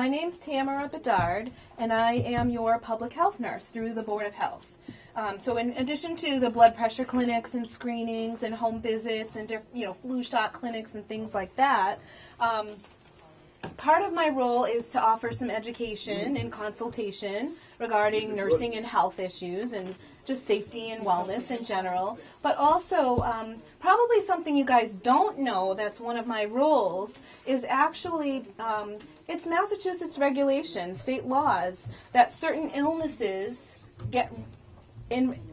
My name's Tamara Bedard, and I am your public health nurse through the Board of Health. So in addition to the blood pressure clinics and screenings and home visits and flu shot clinics and things like that, part of my role is to offer some education and consultation regarding nursing and health issues and just safety and wellness in general. But also, probably something you guys don't know that's one of my roles is actually, it's Massachusetts regulation, state laws, that certain illnesses get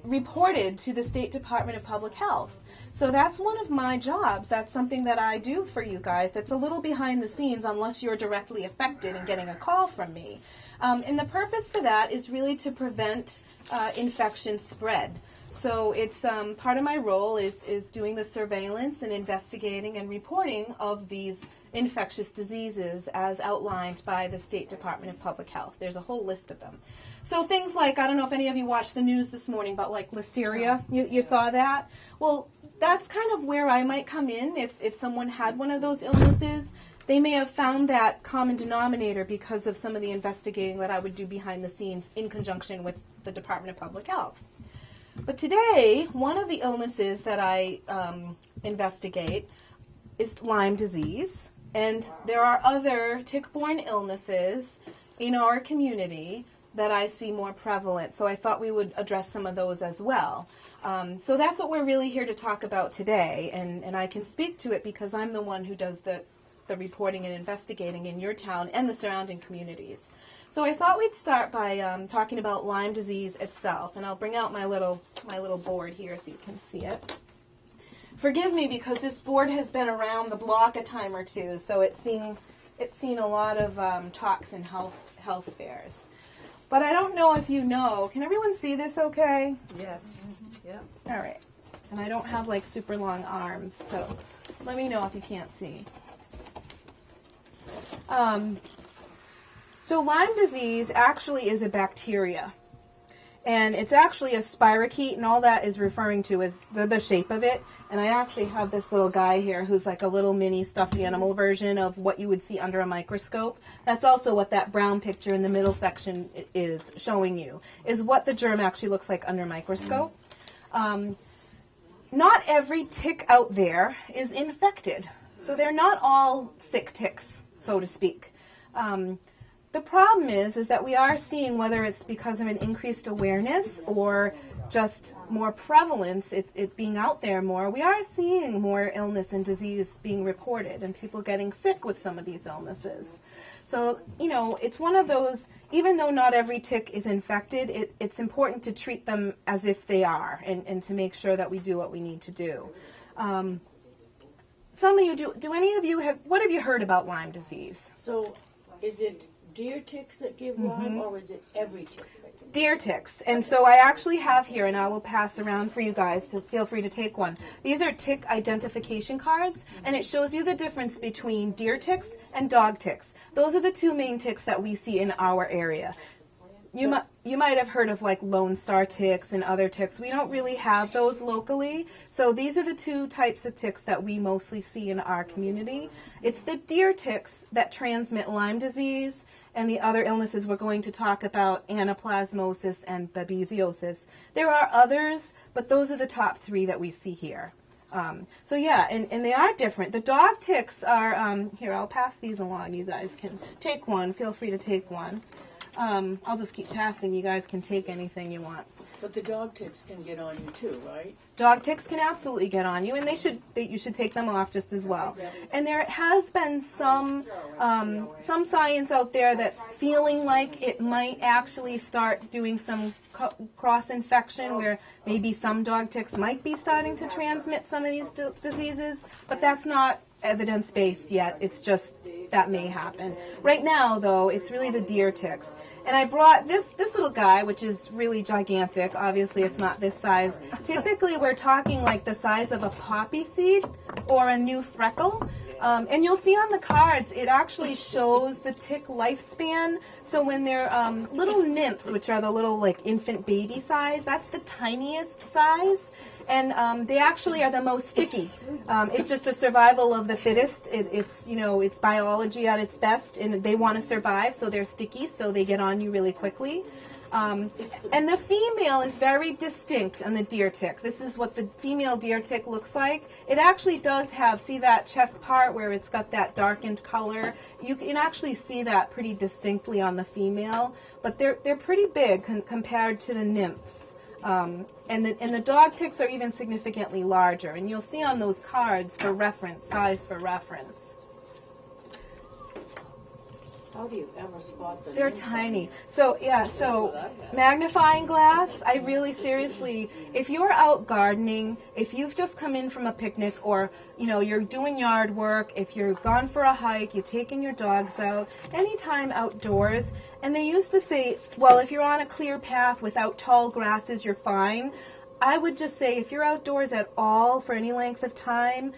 reported to the State Department of Public Health. So that's one of my jobs. That's something that I do for you guys that's a little behind the scenes unless you're directly affected and getting a call from me. And the purpose for that is really to prevent infection spread. So it's part of my role is doing the surveillance and investigating and reporting of these infectious diseases as outlined by the State Department of Public Health. There's a whole list of them. So things like, I don't know if any of you watched the news this morning, but like listeria, you saw that? Well, that's kind of where I might come in if someone had one of those illnesses. They may have found that common denominator because of some of the investigating that I would do behind the scenes in conjunction with the Department of Public Health. But today, one of the illnesses that I investigate is Lyme disease. And there are other tick-borne illnesses in our community that I see more prevalent. So I thought we would address some of those as well. So that's what we're really here to talk about today. And I can speak to it because I'm the one who does the reporting and investigating in your town and the surrounding communities. So I thought we'd start by talking about Lyme disease itself. And I'll bring out my little board here so you can see it. Forgive me because this board has been around the block a time or two, so it's seen a lot of talks and health fairs. But I don't know if you know. Can everyone see this okay? Yes. Yeah. All right. And I don't have like super long arms, so let me know if you can't see. So Lyme disease actually is a bacteria. And it's actually a spirochete, and all that is referring to is the shape of it. And I actually have this little guy here who's like a little mini stuffed animal version of what you would see under a microscope. That's also what that brown picture in the middle section is showing you, is what the germ actually looks like under a microscope. Not every tick out there is infected. So they're not all sick ticks, so to speak. The problem is that we are seeing, whether it's because of an increased awareness or just more prevalence, it being out there more, we are seeing more illness and disease being reported and people getting sick with some of these illnesses. So, it's one of those, even though not every tick is infected, it's important to treat them as if they are and to make sure that we do what we need to do. Some of you, do any of you what have you heard about Lyme disease? So, is it deer ticks that give Lyme, or is it every tick that can? Deer ticks. And so I actually have here, and I will pass around for you guys, so feel free to take one. These are tick identification cards, and it shows you the difference between deer ticks and dog ticks. Those are the two main ticks that we see in our area. You might have heard of like Lone Star ticks and other ticks. We don't really have those locally. So these are the two types of ticks that we mostly see in our community. It's the deer ticks that transmit Lyme disease and the other illnesses we're going to talk about, Anaplasmosis and babesiosis. There are others, but those are the top three that we see here. So yeah, and they are different. The dog ticks are, here, I'll pass these along. You guys can take one. Feel free to take one. I'll just keep passing. You guys can take anything you want. But the dog ticks can get on you too, right? Dog ticks can absolutely get on you, and you should take them off just as well. And there has been some science out there that's feeling like it might actually start doing some cross-infection, where maybe some dog ticks might be starting to transmit some of these diseases, but that's not evidence-based yet. It's just that may happen. Right now, though, it's really the deer ticks. And I brought this little guy, which is really gigantic. Obviously, it's not this size. Typically, we're talking like the size of a poppy seed or a new freckle. And you'll see on the cards, it actually shows the tick lifespan. So when they're little nymphs, which are the little like infant baby size, that's the tiniest size. And they actually are the most sticky. It's just a survival of the fittest. It's biology at its best, and they want to survive, so they're sticky, so they get on you really quickly. And the female is very distinct on the deer tick. This is what the female deer tick looks like. It actually does have, see that chest part where it's got that darkened color? You can actually see that pretty distinctly on the female, but they're pretty big compared to the nymphs. And the dog ticks are even significantly larger, and you'll see on those cards for reference, size for reference. How do you ever spot them? They're tiny. So magnifying glass, I really seriously, if you're out gardening, if you've just come in from a picnic, or you're doing yard work, if you're gone for a hike, you're taking your dogs out, anytime outdoors, and they used to say, well, if you're on a clear path without tall grasses, you're fine. I would just say if you're outdoors at all for any length of time,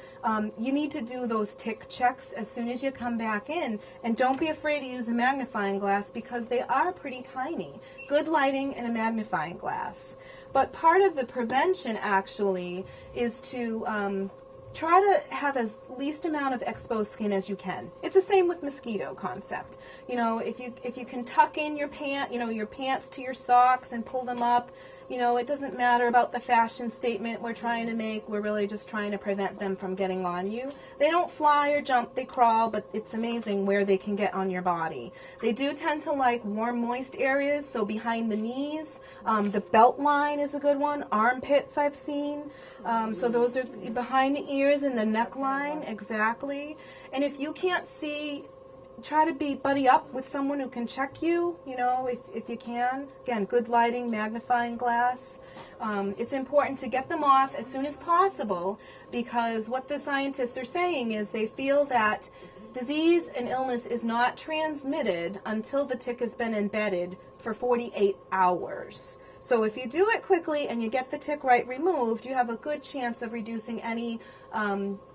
you need to do those tick checks as soon as you come back in. And don't be afraid to use a magnifying glass, because they are pretty tiny. Good lighting and a magnifying glass. But part of the prevention actually is to try to have as least amount of exposed skin as you can. It's the same with mosquito concept. If you can tuck in your pants to your socks and pull them up, it doesn't matter about the fashion statement we're trying to make. We're really just trying to prevent them from getting on you. They don't fly or jump, they crawl, but it's amazing where they can get on your body. They do tend to like warm, moist areas, so behind the knees. The belt line is a good one. Armpits I've seen. So those are behind the ears and the neckline, exactly. And if you can't see, try to buddy up with someone who can check you, if you can. Again, good lighting, magnifying glass. It's important to get them off as soon as possible, because what the scientists are saying is they feel that disease and illness is not transmitted until the tick has been embedded for 48 hours. So if you do it quickly and you get the tick right removed, you have a good chance of reducing any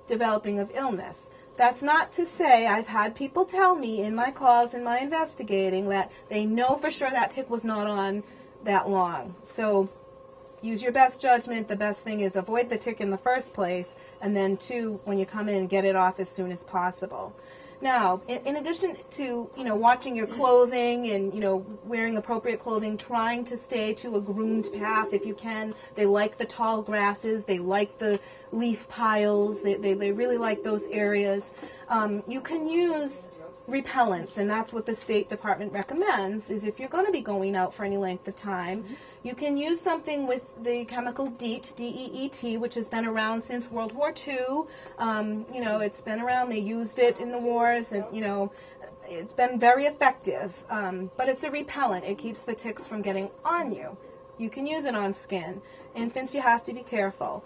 developing of illness. That's not to say, I've had people tell me in my calls and my investigating that they know for sure that tick was not on that long. So use your best judgment. The best thing is avoid the tick in the first place, and then two, when you come in, get it off as soon as possible. Now, in addition to, watching your clothing and, wearing appropriate clothing, trying to stay to a groomed path if you can. They like the tall grasses. They like the leaf piles. They really like those areas. You can use repellents, and that's what the State Department recommends, is if you're going to be going out for any length of time, you can use something with the chemical DEET, D-E-E-T, which has been around since World War II. It's been around. They used it in the wars, and, it's been very effective. But it's a repellent. It keeps the ticks from getting on you. You can use it on skin. Infants, you have to be careful.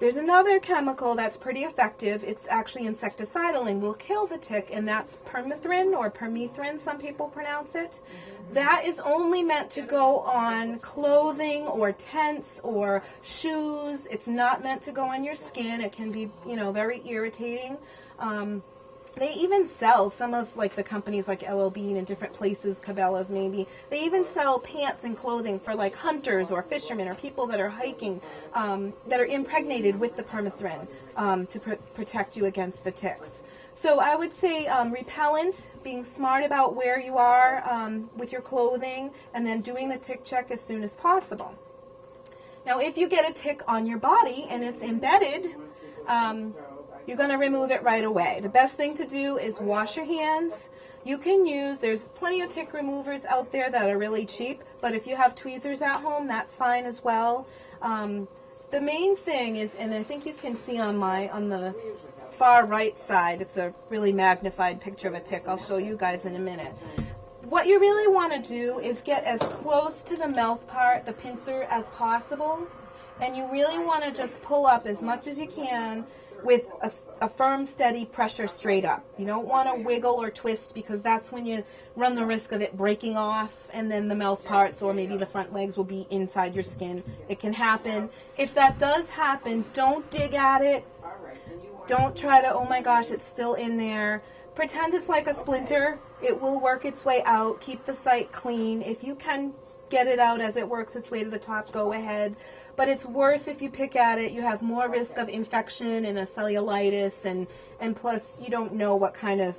There's another chemical that's pretty effective. It's actually insecticidal and will kill the tick, and that's Permethrin, or Permethrin, some people pronounce it. That is only meant to go on clothing or tents or shoes. It's not meant to go on your skin. It can be, very irritating. They even sell, some of the companies like LL Bean and different places, Cabela's maybe, they even sell pants and clothing for hunters or fishermen or people that are hiking that are impregnated with the permethrin to protect you against the ticks. So I would say repellent, being smart about where you are with your clothing, and then doing the tick check as soon as possible. Now if you get a tick on your body and it's embedded, you're going to remove it right away. The best thing to do is wash your hands. You can use, there's plenty of tick removers out there that are really cheap, but if you have tweezers at home, that's fine as well. The main thing is, and I think you can see on the far right side, it's a really magnified picture of a tick. I'll show you guys in a minute. What you really want to do is get as close to the mouth part, the pincer, as possible. And you really want to just pull up as much as you can with a firm, steady pressure straight up. You don't want to wiggle or twist, because that's when you run the risk of it breaking off, and then the mouth parts or maybe the front legs will be inside your skin. It can happen. If that does happen, don't dig at it. Don't try to, oh my gosh, it's still in there. Pretend it's like a splinter. It will work its way out. Keep the site clean. If you can get it out as it works its way to the top, go ahead. But it's worse if you pick at it. You have more risk of infection and a cellulitis, and plus you don't know what kind of,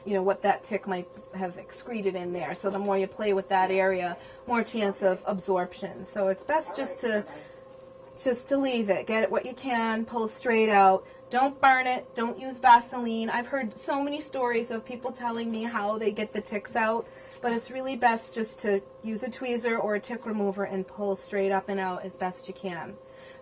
what that tick might have excreted in there. So the more you play with that area, more chance of absorption. So it's best just to leave it. Get it what you can, pull straight out. Don't burn it. Don't use Vaseline. I've heard so many stories of people telling me how they get the ticks out, but it's really best just to use a tweezer or a tick remover and pull straight up and out as best you can.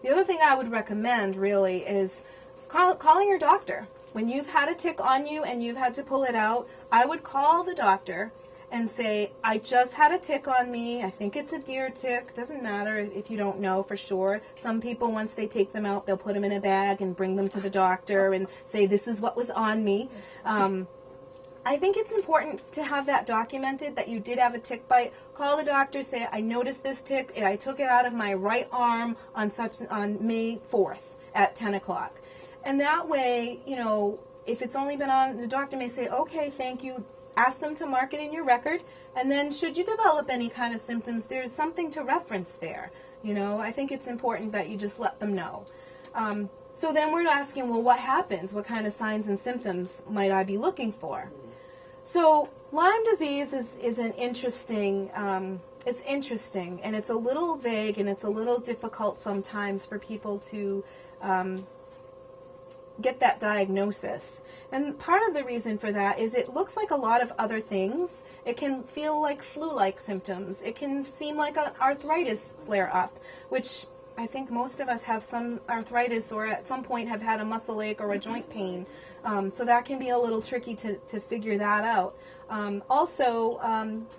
The other thing I would recommend really is calling your doctor. When you've had a tick on you and you've had to pull it out, I would call the doctor and say, I just had a tick on me. I think it's a deer tick. Doesn't matter if you don't know for sure. Some people, once they take them out, they'll put them in a bag and bring them to the doctor and say, this is what was on me. I think it's important to have that documented, that you did have a tick bite. Call the doctor, say, I noticed this tick, and I took it out of my right arm on May 4th at 10 o'clock. And that way, if it's only been on, the doctor may say, okay, thank you. Ask them to mark it in your record, and then should you develop any kind of symptoms, there's something to reference there. I think it's important that you just let them know. So then we're asking, well, what happens? What kind of signs and symptoms might I be looking for? So Lyme disease is an interesting, it's interesting, and it's a little vague, and it's a little difficult sometimes for people to get that diagnosis. And part of the reason for that is it looks like a lot of other things. It can feel like flu-like symptoms. It can seem like an arthritis flare-up, which I think most of us have some arthritis or at some point have had a muscle ache or a joint pain. So that can be a little tricky to figure that out. Also,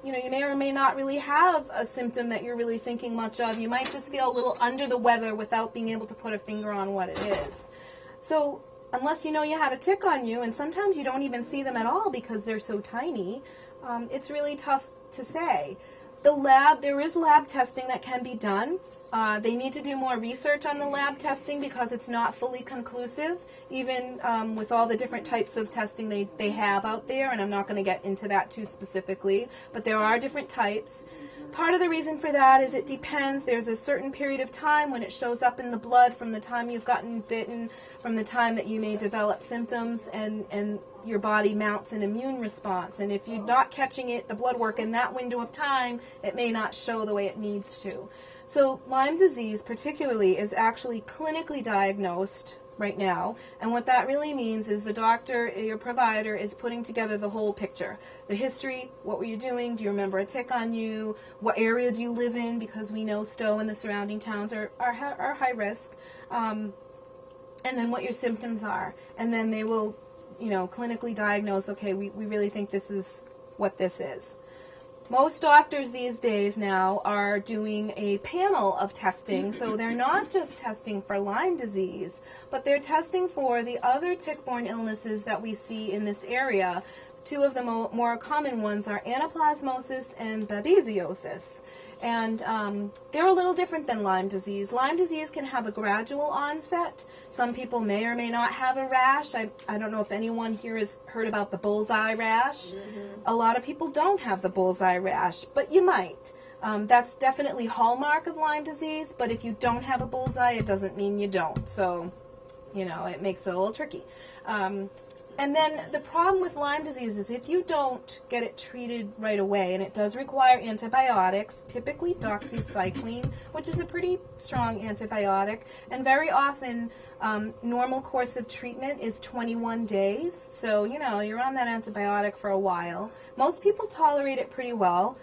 you may or may not really have a symptom that you're really thinking much of. You might just feel a little under the weather without being able to put a finger on what it is. So unless you know you had a tick on you, and sometimes you don't even see them at all because they're so tiny, it's really tough to say. There is lab testing that can be done. They need to do more research on the lab testing because it's not fully conclusive, even with all the different types of testing they have out there, and I'm not going to get into that too specifically, but there are different types. Part of the reason for that is it depends. There's a certain period of time when it shows up in the blood from the time you've gotten bitten, from the time that you may develop symptoms, and your body mounts an immune response. And if you're not catching it, the blood work in that window of time, it may not show the way it needs to. So Lyme disease particularly is actually clinically diagnosed right now, and what that really means is the doctor, your provider, is putting together the whole picture. The history, what were you doing, do you remember a tick on you, what area do you live in, because we know Stow and the surrounding towns are high risk, and then what your symptoms are, and then they will clinically diagnose, okay, we really think this is what this is. Most doctors these days now are doing a panel of testing, so they're not just testing for Lyme disease, but they're testing for the other tick-borne illnesses that we see in this area. Two of the more common ones are anaplasmosis and babesiosis. And they're a little different than Lyme disease. Lyme disease can have a gradual onset. Some people may or may not have a rash. I don't know if anyone here has heard about the bullseye rash. Mm-hmm. A lot of people don't have the bullseye rash, but you might. That's definitely hallmark of Lyme disease, but if you don't have a bullseye, it doesn't mean you don't. So, it makes it a little tricky. And then the problem with Lyme disease is if you don't get it treated right away, and it does require antibiotics, typically doxycycline, which is a pretty strong antibiotic, and very often normal course of treatment is 21 days. So, you know, you're on that antibiotic for a while. Most people tolerate it pretty well.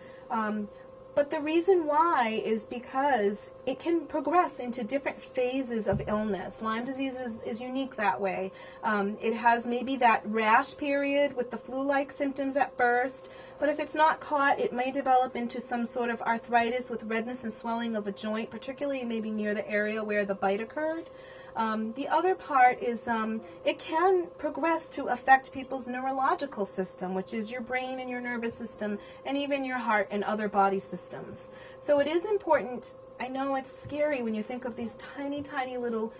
But the reason why is because it can progress into different phases of illness. Lyme disease is unique that way. It has maybe that rash period with the flu-like symptoms at first, but if it's not caught, it may develop into some sort of arthritis with redness and swelling of a joint, particularly maybe near the area where the bite occurred. The other part is it can progress to affect people's neurological system, which is your brain and your nervous system, and even your heart and other body systems. So it is important. I know it's scary when you think of these tiny, tiny little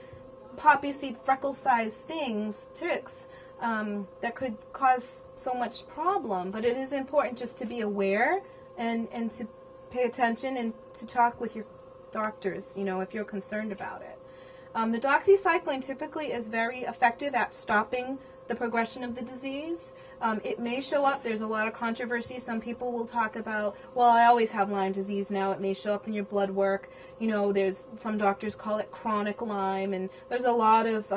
poppy seed freckle-sized things, ticks, that could cause so much problem. But it is important just to be aware and to pay attention and to talk with your doctors, you know, if you're concerned about it. The doxycycline typically is very effective at stopping the progression of the disease. It may show up, there's a lot of controversy. Some people will talk about, well, I always have Lyme disease now. It may show up in your blood work. You know, there's some doctors call it chronic Lyme, and there's a lot of,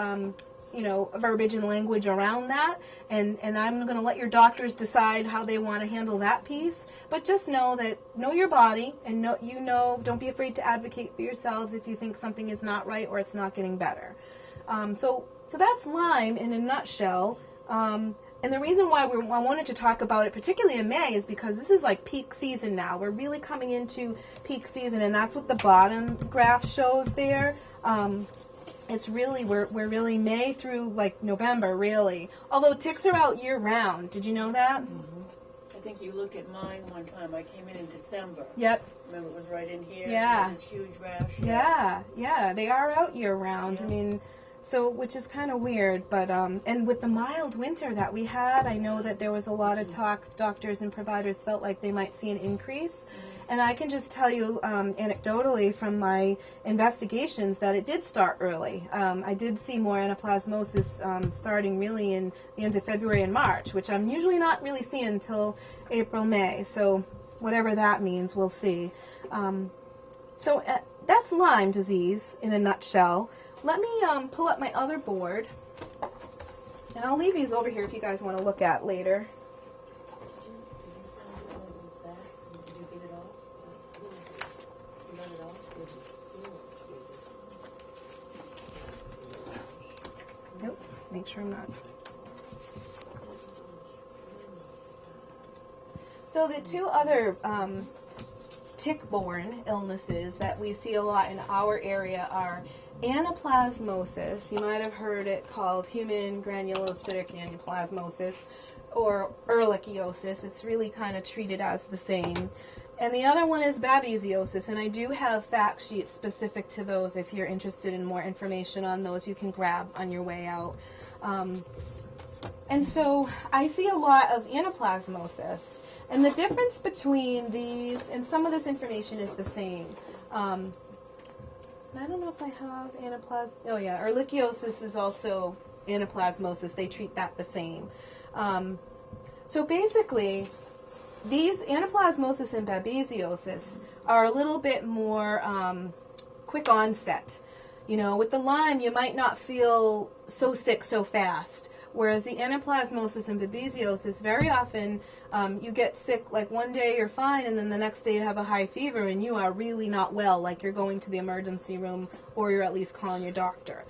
you know, verbiage and language around that. And I'm going to let your doctors decide how they want to handle that piece. But just know that, know your body, and don't be afraid to advocate for yourselves if you think something is not right or it's not getting better. So that's Lyme in a nutshell. And the reason why I wanted to talk about it, particularly in May, is because this is like peak season now. We're really coming into peak season, and that's what the bottom graph shows there. It's really, we're really May through like November, really. Although ticks are out year round. Did you know that? Mm-hmm. I think you looked at mine one time. I came in December. Yep. Remember, it was right in here. Yeah. This huge rash. Yeah. They are out year round. Yeah. I mean, so, which is kind of weird, but, and with the mild winter that we had, I know that there was a lot of talk, doctors and providers felt like they might see an increase. And I can just tell you anecdotally from my investigations that it did start early. I did see more anaplasmosis starting really in the end of February and March, which I'm usually not really seeing until April, May. So whatever that means, we'll see. So that's Lyme disease in a nutshell. Let me pull up my other board, and I'll leave these over here if you guys want to look at later. Nope, make sure I'm not. So the two other tick-borne illnesses that we see a lot in our area are Anaplasmosis. You might have heard it called human granulocytic anaplasmosis, or ehrlichiosis. It's really kind of treated as the same. And the other one is babesiosis, and I do have fact sheets specific to those. If you're interested in more information on those, you can grab on your way out. And so I see a lot of anaplasmosis, and the difference between these, and some of this information is the same. I don't know if I have oh yeah, ehrlichiosis is also anaplasmosis. They treat that the same. So basically, these anaplasmosis and babesiosis are a little bit more quick onset. You know, with the Lyme, you might not feel so sick so fast. Whereas the anaplasmosis and babesiosis, very often you get sick, like one day you're fine, and then the next day you have a high fever and you are really not well, like you're going to the emergency room or you're at least calling your doctor.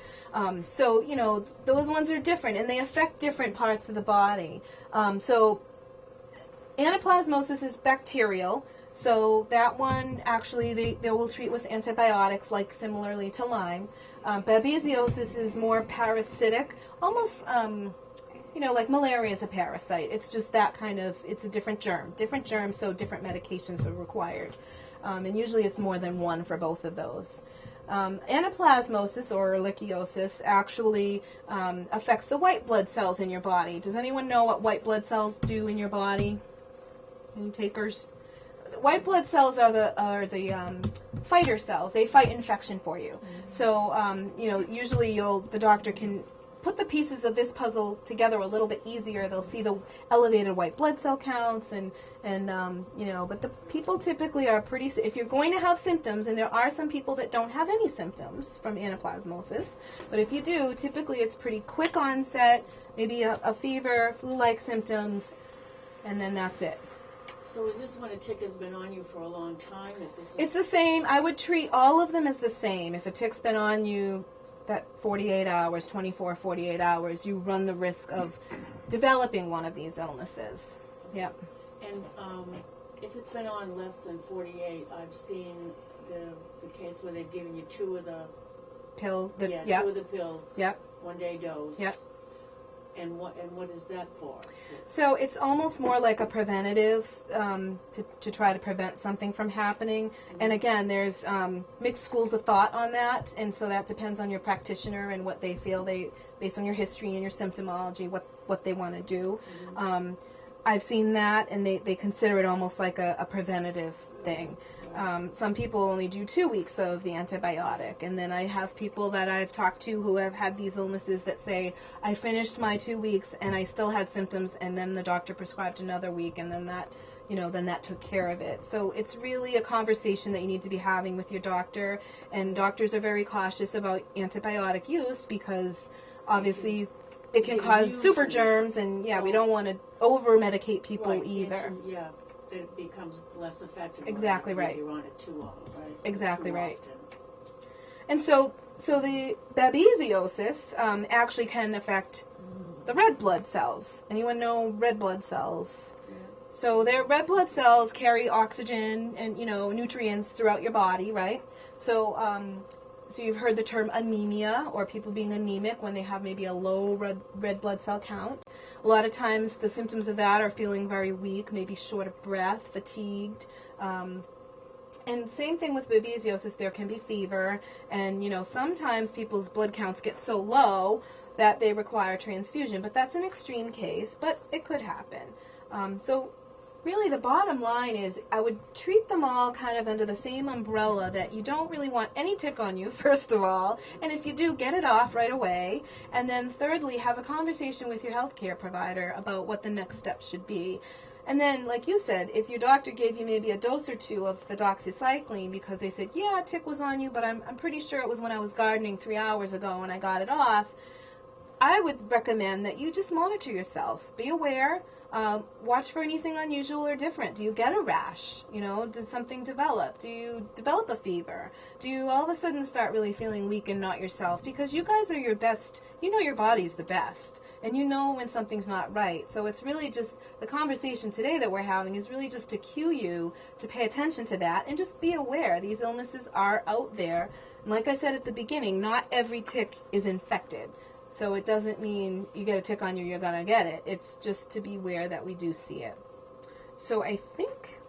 So, you know, those ones are different, and they affect different parts of the body. So anaplasmosis is bacterial. So that one, actually, they will treat with antibiotics, like similarly to Lyme. Babesiosis is more parasitic, almost, you know, like malaria is a parasite. It's just that kind of, it's a different germ, so different medications are required. And usually it's more than one for both of those. Anaplasmosis, or ehrlichiosis, actually affects the white blood cells in your body. Does anyone know what white blood cells do in your body? Any takers? White blood cells are the fighter cells. They fight infection for you. Mm-hmm. So you know, usually the doctor can put the pieces of this puzzle together a little bit easier. They'll see the elevated white blood cell counts and but the people typically are pretty, if you're going to have symptoms, and there are some people that don't have any symptoms from anaplasmosis, but if you do, typically it's pretty quick onset, maybe a fever, flu-like symptoms, and then that's it. So is this when a tick has been on you for a long time? It's the same. I would treat all of them as the same. If a tick's been on you that 48 hours, 24, 48 hours, you run the risk of developing one of these illnesses. Yep. And if it's been on less than 48, I've seen the case where they've given you two of the pills. two of the pills. Yep. 1 day dose. Yep. And what is that for? So it's almost more like a preventative to try to prevent something from happening. Mm-hmm. And again, there's mixed schools of thought on that, and so that depends on your practitioner and what they feel based on your history and your symptomology, what they want to do. Mm-hmm. I've seen that, and they consider it almost like a preventative thing. Some people only do 2 weeks of the antibiotic, and then I have people that I've talked to who have had these illnesses that say, I finished my 2 weeks and I still had symptoms, and then the doctor prescribed another week, and then that took care of it. So it's really a conversation that you need to be having with your doctor, and doctors are very cautious about antibiotic use because obviously it can cause super germs, and we don't want to over-medicate people either. Yeah, it becomes less effective. Exactly right. You're on it too long, right? Exactly too right. Often. And so the babesiosis actually can affect the red blood cells. Anyone know red blood cells? Yeah. So their red blood cells carry oxygen and nutrients throughout your body, right? So so you've heard the term anemia, or people being anemic when they have maybe a low red blood cell count. A lot of times the symptoms of that are feeling very weak, maybe short of breath, fatigued. And same thing with babesiosis, there can be fever. And, sometimes people's blood counts get so low that they require transfusion. But that's an extreme case, but it could happen. So really the bottom line is I would treat them all kind of under the same umbrella, that you don't really want any tick on you, first of all, and if you do, get it off right away, and then thirdly, have a conversation with your healthcare provider about what the next steps should be. And then, like you said, if your doctor gave you maybe a dose or two of the doxycycline because they said, yeah, a tick was on you, but I'm pretty sure it was when I was gardening 3 hours ago and I got it off, I would recommend that you just monitor yourself. Be aware. Watch for anything unusual or different. Do you get a rash? Does something develop? Do you develop a fever? Do you all of a sudden start really feeling weak and not yourself? Because you guys are your best. Your body's the best. And you know when something's not right. So it's really just, the conversation today that we're having is really just to cue you to pay attention to that and just be aware. These illnesses are out there. And like I said at the beginning, not every tick is infected. So it doesn't mean you get a tick on you, you're going to get it. It's just to be aware that we do see it. So I think,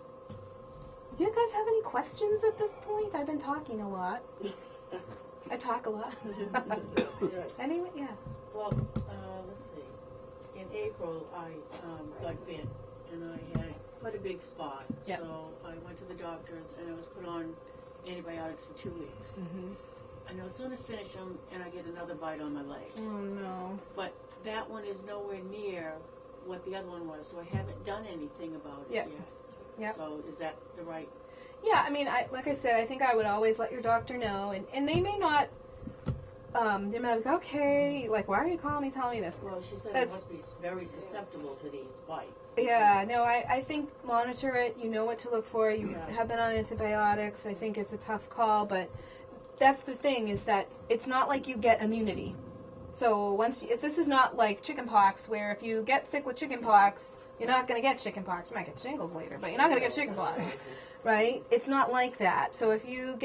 do you guys have any questions at this point? I've been talking a lot. I talk a lot. Anyway, yeah. Well, let's see. In April, I got bit, and I had quite a big spot. Yep. So I went to the doctors, and I was put on antibiotics for 2 weeks. Mm-hmm. And I was going to finish them, and I get another bite on my leg. Oh, no. But that one is nowhere near what the other one was, so I haven't done anything about it yet. Yep. So is that the right? Yeah, I mean, like I said, I think I would always let your doctor know, and they may not, they might be like, okay, like, why are you calling me telling me this? Well, she said I must be very susceptible to these bites. Yeah, no, I think monitor it. You know what to look for. You have been on antibiotics. I think it's a tough call, but that's the thing, is that it's not like you get immunity. So if this is not like chickenpox, where if you get sick with chickenpox, you're not going to get chickenpox. You might get shingles later, but you're not going to get chickenpox, right? It's not like that. So if you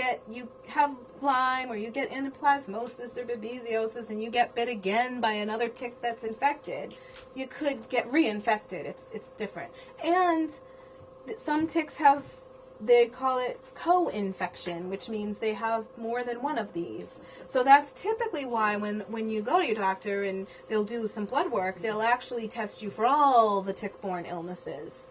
have Lyme, or you get Anaplasmosis or babesiosis, and you get bit again by another tick that's infected, you could get reinfected. It's different. And some ticks have, they call it co-infection, which means they have more than one of these. So that's typically why when you go to your doctor and they'll do some blood work, they'll actually test you for all the tick-borne illnesses.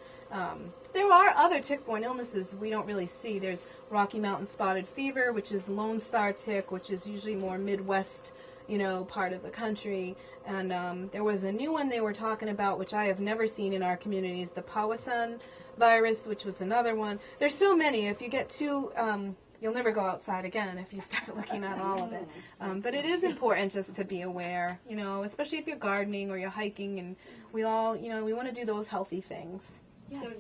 There are other tick-borne illnesses we don't really see. There's Rocky Mountain spotted fever, which is Lone Star tick, which is usually more Midwest, part of the country. And there was a new one they were talking about, which I have never seen in our communities, the Powassan virus, which was another one. There's so many. If you get too, you'll never go outside again if you start looking at all of it. But it is important just to be aware, especially if you're gardening or you're hiking, and we all, we want to do those healthy things. Yeah. So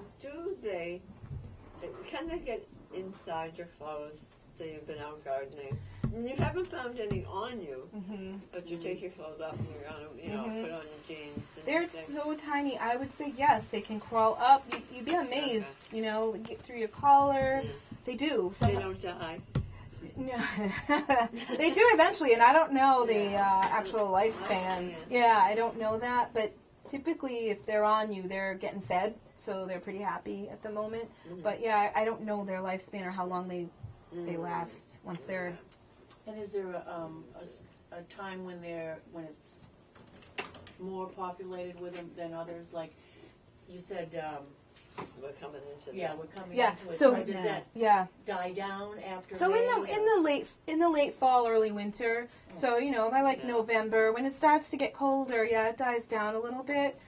can they get inside your clothes? So you've been out gardening, and you haven't found any on you, but you take your clothes off and you're on, put on your jeans. They're so tiny. I would say yes, they can crawl up. You'd be amazed, get through your collar. Yeah. They do. They don't die. No, they do eventually, and I don't know the actual lifespan. Yeah, I don't know that, but typically if they're on you, they're getting fed, so they're pretty happy at the moment. But yeah, I don't know their lifespan or how long they last once they're. And is there a time when it's more populated with them than others? Like you said. We're coming into we're coming into it. So does that die down after? So May, in the late fall, early winter. So by November, when it starts to get colder, it dies down a little bit.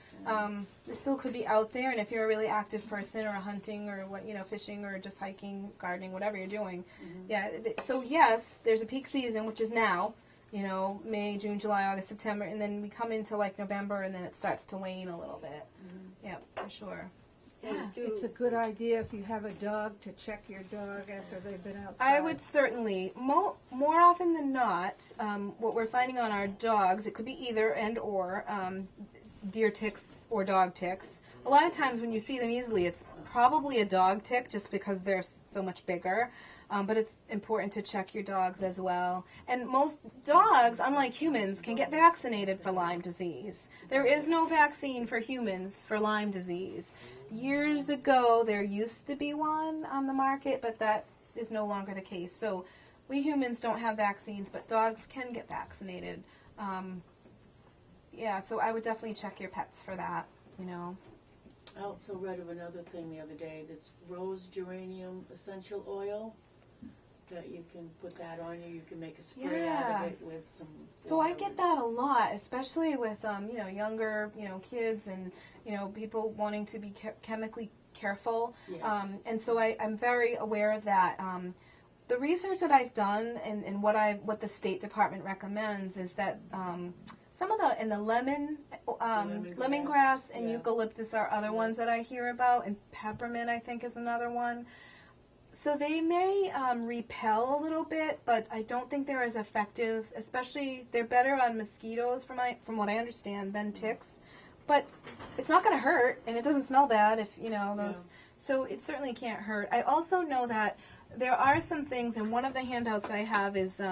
It still could be out there, and if you're a really active person or hunting or fishing or just hiking, gardening, whatever you're doing, So yes, there's a peak season, which is now. May, June, July, August, September, and then we come into November, and then it starts to wane a little bit. Yeah, for sure. Yeah, it's a good idea if you have a dog to check your dog after they've been outside. I would certainly, more often than not, what we're finding on our dogs, it could be either and or deer ticks or dog ticks. A lot of times when you see them easily, it's probably a dog tick just because they're so much bigger. But it's important to check your dogs as well. And most dogs, unlike humans, can get vaccinated for Lyme disease. There is no vaccine for humans for Lyme disease. Years ago, there used to be one on the market, but that is no longer the case. So we humans don't have vaccines, but dogs can get vaccinated. So I would definitely check your pets for that, I also read of another thing the other day, this rose geranium essential oil. That you can put that on you. You can make a spray out of it with some. So I get that a lot, especially with younger kids and people wanting to be chemically careful. Yes. And so I'm very aware of that. The research that I've done and what the State Department recommends is that some of the lemongrass and eucalyptus are other ones that I hear about, and peppermint I think is another one. So they may repel a little bit, but I don't think they're as effective. Especially, they're better on mosquitoes, from what I understand, than ticks. But it's not going to hurt, and it doesn't smell bad if those. Yeah. So it certainly can't hurt. I also know that there are some things, and one of the handouts I have is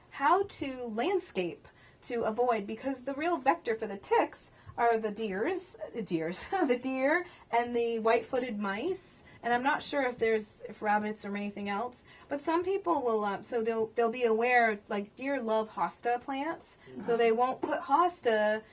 how to landscape to avoid, because the real vector for the ticks are the deer and the white-footed mice. And I'm not sure if rabbits or anything else, but some people will. So they'll be aware. Like deer love hosta plants, so they won't put hosta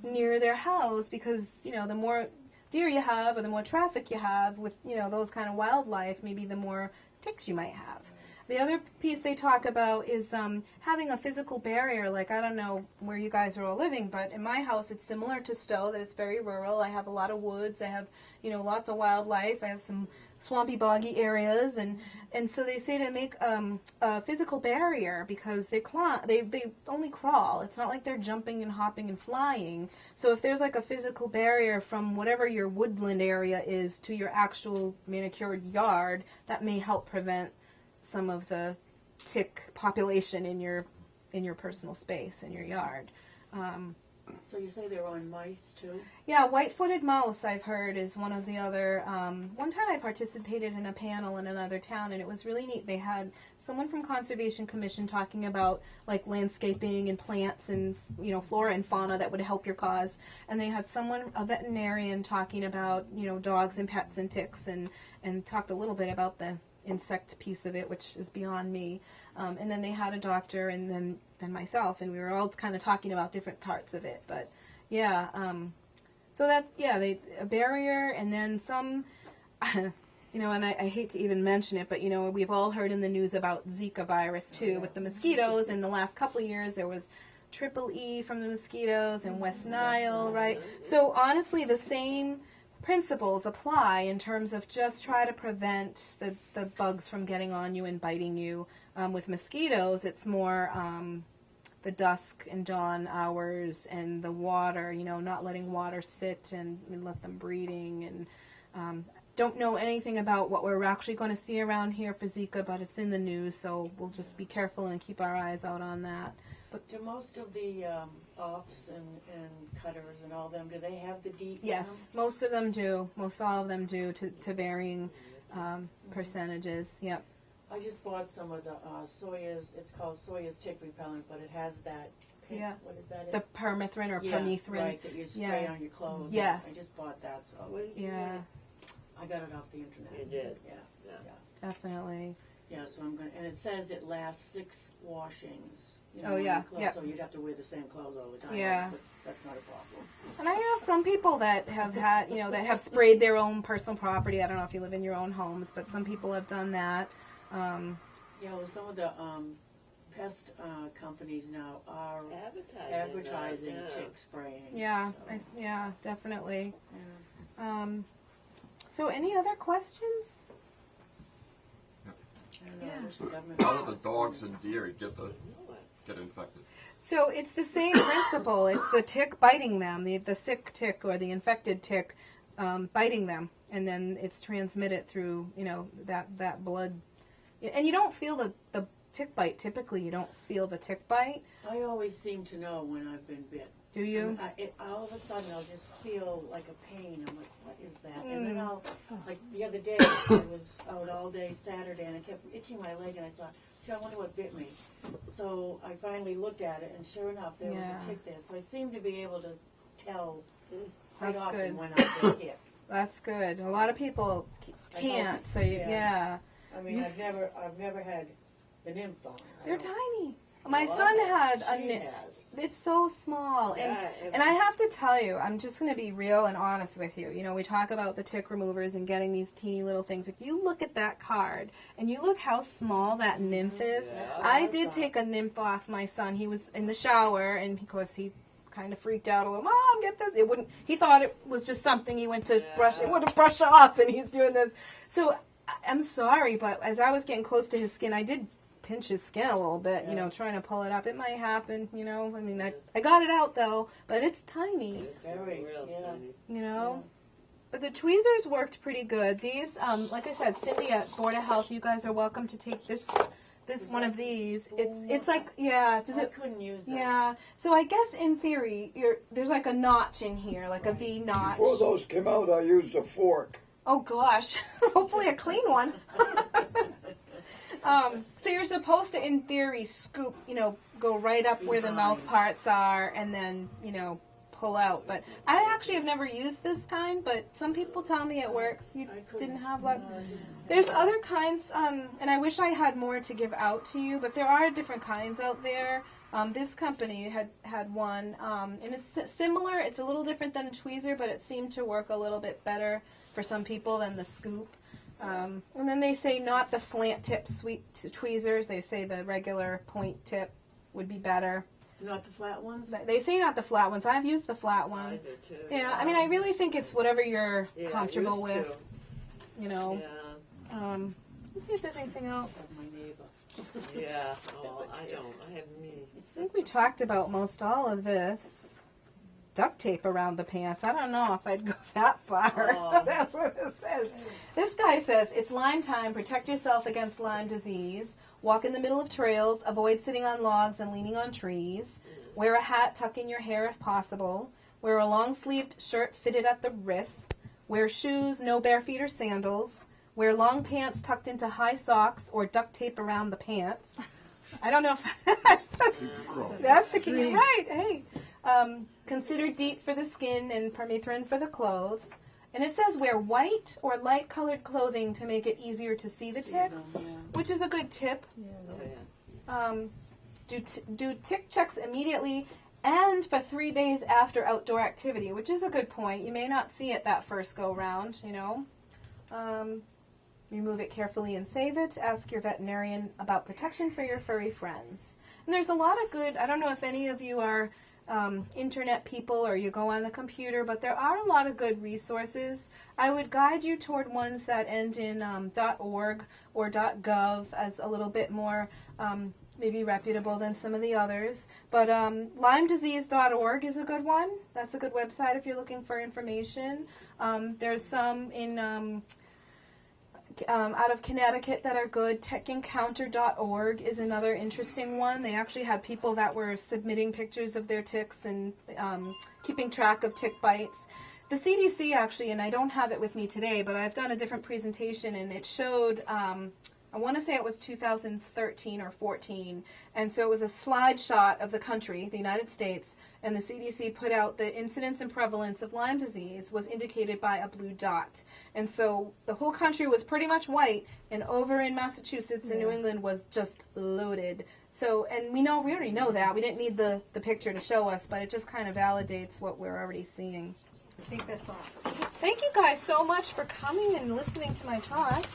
near their house because the more deer you have or the more traffic you have with those kind of wildlife, maybe the more ticks you might have. The other piece they talk about is having a physical barrier. Like, I don't know where you guys are all living, but in my house it's similar to Stow, that it's very rural. I have a lot of woods. I have, lots of wildlife. I have some swampy, boggy areas. And so they say to make a physical barrier because they only crawl. It's not like they're jumping and hopping and flying. So if there's like a physical barrier from whatever your woodland area is to your actual manicured yard, that may help prevent some of the tick population in your personal space in your yard. So you say they're on mice too? Yeah, white-footed mouse I've heard is one of the other. One time I participated in a panel in another town, and it was really neat. They had someone from Conservation Commission talking about like landscaping and plants and flora and fauna that would help your cause, and they had a veterinarian talking about dogs and pets and ticks, and talked a little bit about the insect piece of it, which is beyond me. And then they had a doctor and then myself, and we were all kind of talking about different parts of it. But yeah, so that's, a barrier, and then some, and I hate to even mention it, but we've all heard in the news about Zika virus too, with the mosquitoes. In the last couple of years, there was Triple E from the mosquitoes and West Nile, right? So honestly, the same principles apply in terms of just try to prevent the bugs from getting on you and biting you. With mosquitoes, it's more the dusk and dawn hours and the water, not letting water sit and let them breeding. And don't know anything about what we're actually going to see around here for Zika, but it's in the news, so we'll just be careful and keep our eyes out on that. But do most of the offs and cutters and all them, do they have the DEP? Yes, most of them do. Most all of them do to varying percentages. Yep. I just bought some of the Soya's, it's called Soya's tick repellent, but it has that pink, what is that? The Permethrin or Permethrin. Right, that you spray on your clothes. Yeah. I just bought that, so Yeah. I got it off the internet. You did? Yeah. Definitely. Yeah, so I'm going to, and it says it lasts 6 washings. Oh, yeah. So you'd have to wear the same clothes all the time. Yeah. But that's not a problem. And I have some people that have had, that have sprayed their own personal property. I don't know if you live in your own homes, but some people have done that. Well, some of the pest companies now are advertising tick spraying. Yeah, so. Definitely. Yeah. So any other questions? I don't know, I wish the government How do the dogs and deer get infected? So it's the same principle. It's the tick biting them, the sick tick or the infected tick biting them, and then it's transmitted through, that blood. And you don't feel the tick bite. Typically, you don't feel the tick bite. I always seem to know when I've been bit. Do you? All of a sudden, I'll just feel like a pain. I'm like, what is that? And then like the other day, I was out all day Saturday, and I kept itching my leg, and I thought, I wonder what bit me. So I finally looked at it, and sure enough, there was a tick there. So I seem to be able to tell quite That's often good. when I've been hit. That's good. A lot of people can't. So yeah. I mean, I've never had the nymph on. They're tiny. My son had a nymph. It's so small, and I have to tell you, I'm just going to be real and honest with you. We talk about the tick removers and getting these teeny little things. If you look at that card and you look how small that nymph is, I did take a nymph off my son. He was in the shower, and because he kind of freaked out a little, Mom, get this. It wouldn't. He thought it was just something he went to brush. It wouldn't brush off, and he's doing this. So I'm sorry, but as I was getting close to his skin, I did pinch his skin a little bit, trying to pull it up. It might happen, I mean, I got it out, though, but it's tiny. Very, yeah. But the tweezers worked pretty good. These, like I said, Cindy at Board of Health, you guys are welcome to take this one of these. It's like, does I it? couldn't use it. Yeah. So I guess in theory, there's like a notch in here, like a V notch. Before those came out, I used a fork. Oh gosh, hopefully a clean one. So you're supposed to, in theory, scoop, go right up where the mouth parts are and then, pull out. But I actually have never used this kind, but some people tell me it works. You didn't have luck. There's other kinds, and I wish I had more to give out to you, but there are different kinds out there. This company had one, and it's similar. It's a little different than a tweezer, but it seemed to work a little bit better for some people than the scoop. And then they say not the slant tip sweet tweezers. They say the regular point tip would be better. Not the flat ones? They say not the flat ones. I've used the flat one. I do too. Yeah, I mean, I really think it's whatever you're comfortable with. Yeah. Let's see if there's anything else. My neighbor. Yeah. Oh, I don't. I have me. I think we talked about most all of this. Duct tape around the pants. I don't know if I'd go that far. Oh. That's what it says. This guy says, it's Lyme time. Protect yourself against Lyme disease. Walk in the middle of trails. Avoid sitting on logs and leaning on trees. Wear a hat. Tuck in your hair if possible. Wear a long-sleeved shirt fitted at the wrist. Wear shoes, no bare feet or sandals. Wear long pants tucked into high socks or duct tape around the pants. I don't know if that's to keep you right. Hey. Consider DEET for the skin and Permethrin for the clothes. And it says wear white or light colored clothing to make it easier to see the ticks, which is a good tip. Do tick checks immediately and for 3 days after outdoor activity, which is a good point. You may not see it that first go round, Remove it carefully and save it. Ask your veterinarian about protection for your furry friends. And there's a lot of good, I don't know if any of you are internet people or you go on the computer, but there are a lot of good resources. I would guide you toward ones that end in .org or .gov as a little bit more maybe reputable than some of the others. But LymeDisease.org is a good one. That's a good website if you're looking for information. There's some in out of Connecticut that are good. TickEncounter.org is another interesting one. They actually had people that were submitting pictures of their ticks and keeping track of tick bites. The CDC actually, and I don't have it with me today, but I've done a different presentation, and it showed, I want to say it was 2013 or 14, and so it was a slide shot of the country, the United States, and the CDC put out the incidence and prevalence of Lyme disease was indicated by a blue dot. And so the whole country was pretty much white, and over in Massachusetts and New England was just loaded. So, and we already know that. We didn't need the picture to show us, but it just kind of validates what we're already seeing. I think that's all. Thank you guys so much for coming and listening to my talk.